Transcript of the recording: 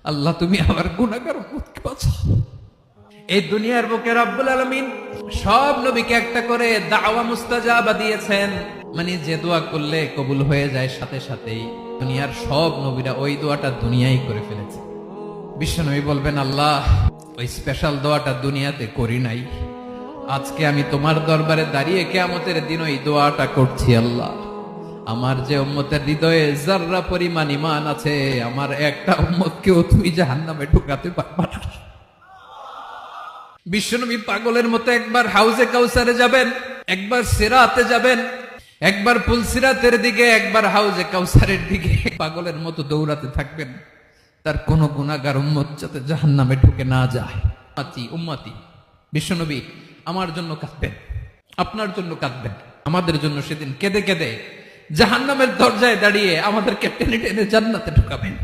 আল্লাহ তুমি আমার গুনাহগার উম্মতকে বাঁচাও। এই দুনিয়ার বুকে রব্বুল আলামিন সব নবীকে একটা করে দাওয়া মুস্তাজাবা দিয়েছেন, মানে যে দোয়া করলে কবুল হয়ে যায় সাথে সাথেই। দুনিয়ার সব নবীরা ওই দোয়াটা দুনিয়ায় করে ফেলেছে। বিশ্বনবী বলবেন, আল্লাহ ওই স্পেশাল দোয়াটা দুনিয়াতে করি নাই, আজকে আমি তোমার দরবারে দাঁড়িয়ে কিয়ামতের দিন ওই দোয়াটা করছি। আল্লাহ আমার যে উম্মতের হৃদয়ে যাররা পরিমাণ ঈমান আছে, আমার একটা উম্মতকেও তুমি জাহান্নামে ঢুকাতে পারবা না। বিশ্বনবী পাগলের মতো একবার হাউজে কাউসারে যাবেন, একবার সিরাতে যাবেন, একবার পুলসিরাতের দিকে, একবার হাউজে কাউসারের দিকে পাগলের মতো দৌড়াতে থাকবেন, তার কোন গুনাহগার উম্মত যাতে জাহান্নামে ঢুকে না যায়। উম্মতি উম্মতি। বিশ্বনবী আমার জন্য কাঁদবেন, আপনার জন্য কাঁদবেন, আমাদের জন্য সেদিন কেঁদে কেঁদে জাহান্নামের দরজায় দাঁড়িয়ে আমাদেরকে টেনে টেনে জান্নাতে ঢুকাবেন।